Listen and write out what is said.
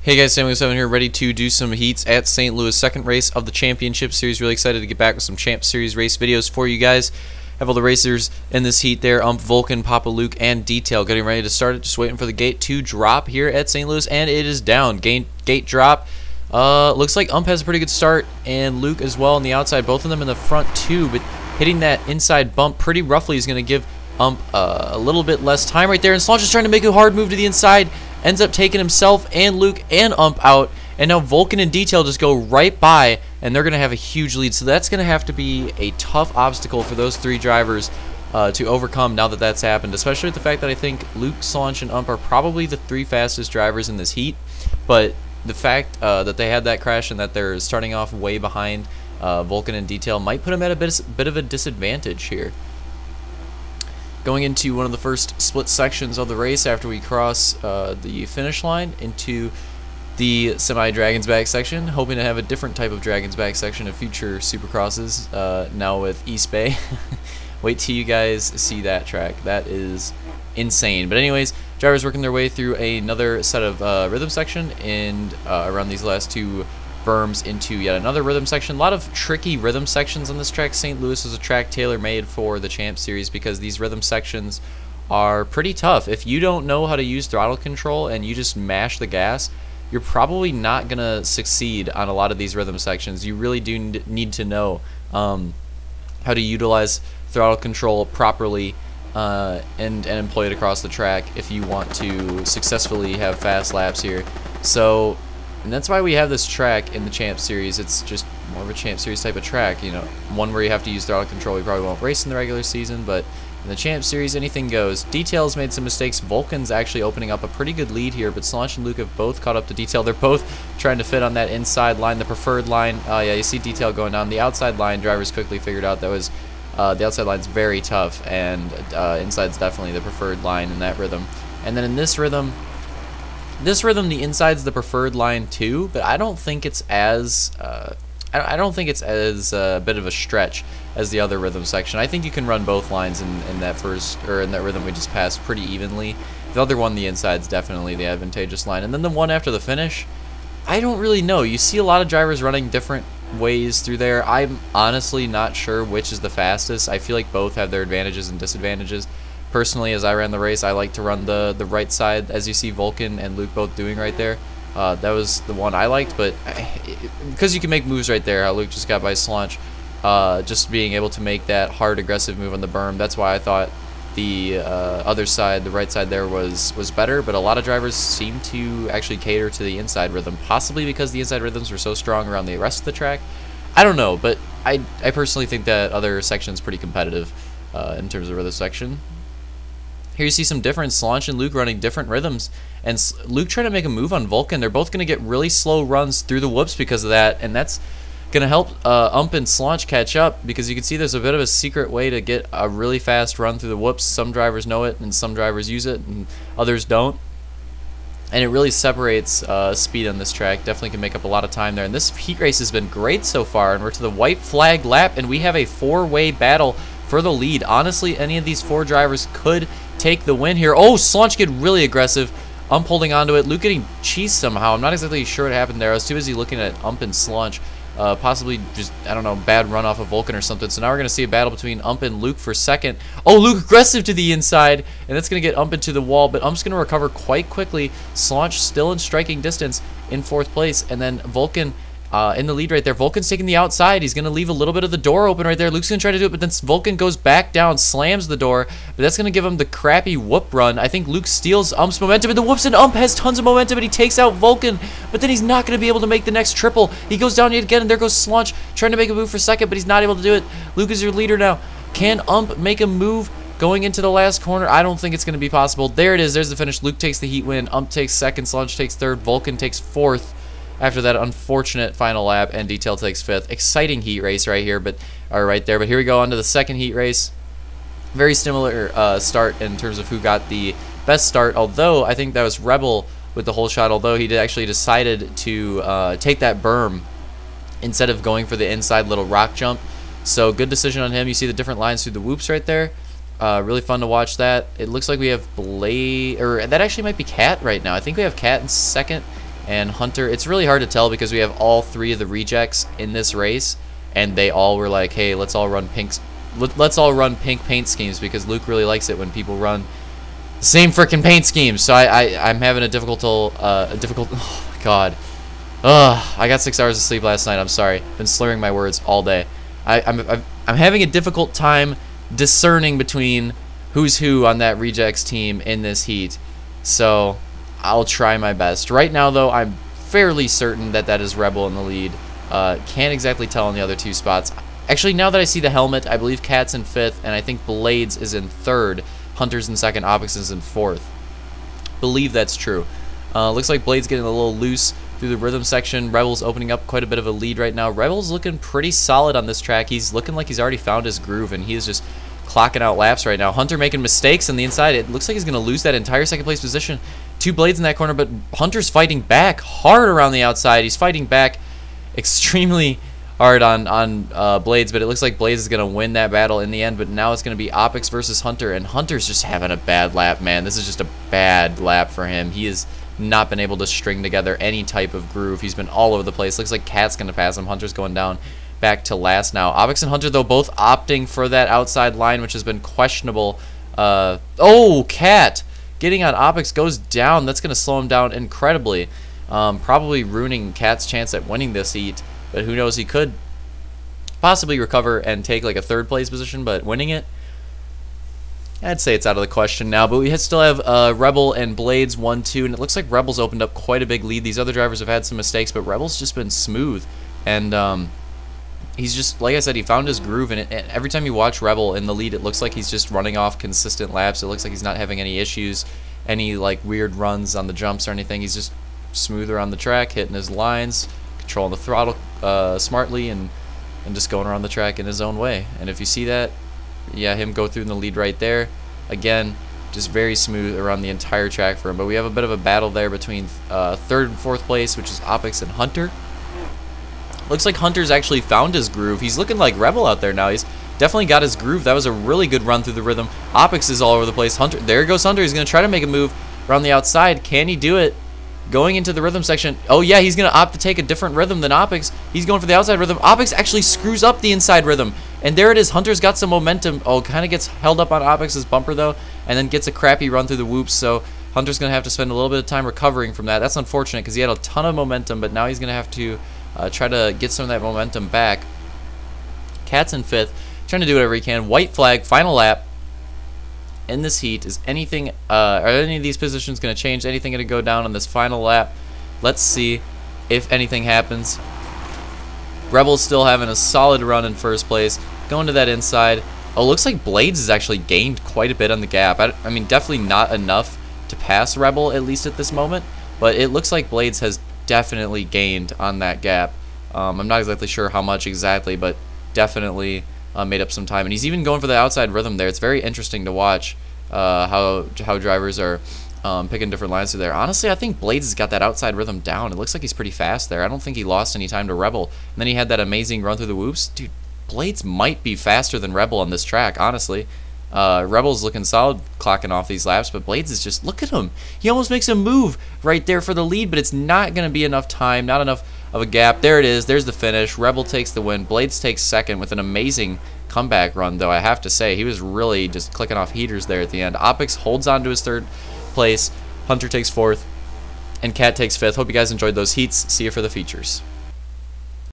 Hey guys, Samuel7 here, ready to do some heats at St. Louis, second race of the championship series. Really excited to get back with some Champ Series race videos for you guys. Have all the racers in this heat there, Vulcan, Papa Luke, and Detail getting ready to start it. Just waiting for the gate to drop here at St. Louis, and it is down. Gate drop. Looks like has a pretty good start, and Luke as well on the outside. Both of them in the front too, but hitting that inside bump pretty roughly is going to give a little bit less time right there. And Slaunch is trying to make a hard move to the inside. Ends up taking himself and Luke and out, and now Vulcan and Detail just go right by, and they're going to have a huge lead. So that's going to have to be a tough obstacle for those three drivers to overcome now that that's happened, especially with the fact that I think Luke, Slaunch, and are probably the three fastest drivers in this heat. But the fact that they had that crash and that they're starting off way behind Vulcan and Detail might put them at a bit of a disadvantage here. Going into one of the first split sections of the race after we cross the finish line into the semi-Dragon's Back section, hoping to have a different type of Dragon's Back section in future Supercrosses now with East Bay. Wait till you guys see that track. That is insane. But anyways, drivers working their way through another set of rhythm section and around these last two berms into yet another rhythm section. A lot of tricky rhythm sections on this track. St. Louis is a track tailor-made for the Champ Series because these rhythm sections are pretty tough. If you don't know how to use throttle control and you just mash the gas, you're probably not going to succeed on a lot of these rhythm sections. You really do need to know how to utilize throttle control properly and employ it across the track if you want to successfully have fast laps here. And that's why we have this track in the Champ Series. It's just more of a Champ Series type of track, you know, one where you have to use throttle control. We probably won't race in the regular season, but in the Champ Series, anything goes. Detail's made some mistakes. Vulcan's actually opening up a pretty good lead here, but Slaunch and Luke have both caught up to Detail. They're both trying to fit on that inside line, the preferred line. Yeah, you see Detail going down. The outside line, drivers quickly figured out that was the outside line's very tough, and inside's definitely the preferred line in that rhythm. And then in this rhythm, the inside's the preferred line too, but I don't think it's as I don't think it's as bit of a stretch as the other rhythm section. I think you can run both lines in that in that rhythm we just passed pretty evenly. The other one, the inside's definitely the advantageous line, and then the one after the finish, I don't really know. You see a lot of drivers running different ways through there. I'm honestly not sure which is the fastest. I feel like both have their advantages and disadvantages. Personally, as I ran the race, I like to run the right side, as you see Vulcan and Luke both doing right there. That was the one I liked, but because you can make moves right there, how Luke just got by Slaunch, just being able to make that hard, aggressive move on the berm, that's why I thought the other side, the right side there, was better. But a lot of drivers seem to actually cater to the inside rhythm, possibly because the inside rhythms were so strong around the rest of the track. I don't know, but I personally think that other section's pretty competitive in terms of rhythm section. Here you see some difference. Slaunch and Luke running different rhythms, and Luke trying to make a move on Vulcan. They're both going to get really slow runs through the whoops because of that, and that's going to help and Slaunch catch up, because you can see there's a bit of a secret way to get a really fast run through the whoops. Some drivers know it, and some drivers use it, and others don't. And it really separates speed on this track. Definitely can make up a lot of time there. And this heat race has been great so far, and we're to the white flag lap, and we have a four-way battle for the lead. Honestly, any of these four drivers could take the win here. Oh, Slaunch get really aggressive. Holding onto it. Luke getting cheesed somehow. I'm not exactly sure what happened there. I was too busy looking at and Slaunch. Possibly just, I don't know, bad run off of Vulcan or something. So now we're going to see a battle between and Luke for second. Oh, Luke aggressive to the inside, and that's going to get into the wall, but going to recover quite quickly. Slaunch still in striking distance in fourth place, and then Vulcan in the lead right there. Vulcan's taking the outside. He's going to leave a little bit of the door open right there. Luke's going to try to do it, but then Vulcan goes back down, slams the door, but that's going to give him the crappy whoop run. I think Luke steals momentum, and the whoops, and has tons of momentum, and he takes out Vulcan, but then he's not going to be able to make the next triple. He goes down yet again, and there goes Slaunch trying to make a move for second, but he's not able to do it. Luke is your leader now. Can make a move going into the last corner? I don't think it's going to be possible. There it is. There's the finish. Luke takes the heat win. Takes second. Slaunch takes third. Vulcan takes fourth after that unfortunate final lap, and Detail takes fifth. Exciting heat race right here, right there. But here we go on to the second heat race. Very similar start in terms of who got the best start, although I think that was Rebel with the whole shot, although he actually decided to take that berm instead of going for the inside little rock jump. So good decision on him. You see the different lines through the whoops right there. Really fun to watch that. It looks like we have Blade, or that actually might be Cat right now. I think we have Cat in second And Hunter, it's really hard to tell because we have all 3 of the rejects in this race, and they all were like, hey, let's all run pink paint schemes, because Luke really likes it when people run the same freaking paint schemes. So I'm having a difficult oh my god. I got 6 hours of sleep last night. I'm sorry. Been slurring my words all day. I'm having a difficult time discerning between who's who on that rejects team in this heat. So I'll try my best. Right now, though, I'm fairly certain that that is Rebel in the lead. Can't exactly tell on the other 2 spots. Actually, now that I see the helmet, I believe Cat's in 5th, and I think Blades is in 3rd. Hunter's in 2nd. Opix is in 4th. Believe that's true. Looks like Blades getting a little loose through the rhythm section. Rebel's opening up quite a bit of a lead right now. Rebel's looking pretty solid on this track. He's looking like he's already found his groove, and he is just clocking out laps right now. Hunter making mistakes on the inside. It looks like he's going to lose that entire 2nd place position. 2 Blades in that corner, but Hunter's fighting back hard around the outside. He's fighting back extremely hard on Blades, but it looks like Blades is going to win that battle in the end. But now it's going to be Opix versus Hunter, and Hunter's just having a bad lap, man. This is just a bad lap for him. He has not been able to string together any type of groove. He's been all over the place. Looks like Cat's going to pass him. Hunter's going down back to last now. Opix and Hunter, though, both opting for that outside line, which has been questionable. Oh, Cat getting on Opix goes down. That's going to slow him down incredibly. Probably ruining Cat's chance at winning this heat, but who knows? He could possibly recover and take like a 3rd place position, but winning it, I'd say it's out of the question now. But we still have Rebel and Blades 1-2, and it looks like Rebel's opened up quite a big lead. These other drivers have had some mistakes, but Rebel's just been smooth, and he's just, like I said, he found his groove, and every time you watch Rebel in the lead, it looks like he's just running off consistent laps. It looks like he's not having any issues, any like weird runs on the jumps or anything. He's just smooth around the track, hitting his lines, controlling the throttle smartly, and just going around the track in his own way. And if you see that, yeah, him go through in the lead right there. Again, just very smooth around the entire track for him. But we have a bit of a battle there between 3rd and 4th place, which is Opix and Hunter. Looks like Hunter's actually found his groove. He's looking like Rebel out there now. He's definitely got his groove. That was a really good run through the rhythm. Opix is all over the place. Hunter, there goes Hunter. He's going to try to make a move around the outside. Can he do it? Going into the rhythm section. Oh, yeah, he's going to opt to take a different rhythm than Opix. He's going for the outside rhythm. Opix actually screws up the inside rhythm. And there it is. Hunter's got some momentum. Oh, kind of gets held up on Opix's bumper, though, and then gets a crappy run through the whoops. So Hunter's going to have to spend a little bit of time recovering from that. That's unfortunate because he had a ton of momentum, but now he's going to have to try to get some of that momentum back. Cat's in 5th. Trying to do whatever he can. White flag, final lap. In this heat, is anything are any of these positions going to change? Anything going to go down on this final lap? Let's see if anything happens. Rebel's still having a solid run in 1st place, going to that inside. Oh, looks like Blades has actually gained quite a bit on the gap. I mean, definitely not enough to pass Rebel, at least at this moment, but it looks like Blades has definitely gained on that gap. I'm not exactly sure how much exactly, but definitely made up some time, and he's even going for the outside rhythm there. It's very interesting to watch how drivers are picking different lines through there. Honestly, I think Blades has got that outside rhythm down. It looks like he's pretty fast there. I don't think he lost any time to Rebel. And then he had that amazing run through the whoops. Dude, Blades might be faster than Rebel on this track, honestly. Rebel's looking solid clocking off these laps, but Blades is just, look at him. He almost makes a move right there for the lead, but it's not going to be enough time, not enough of a gap. There it is. There's the finish. Rebel takes the win. Blades takes 2nd with an amazing comeback run, though, I have to say. He was really just clicking off heaters there at the end. Opix holds on to his 3rd place. Hunter takes 4th, and Cat takes 5th. Hope you guys enjoyed those heats. See you for the features.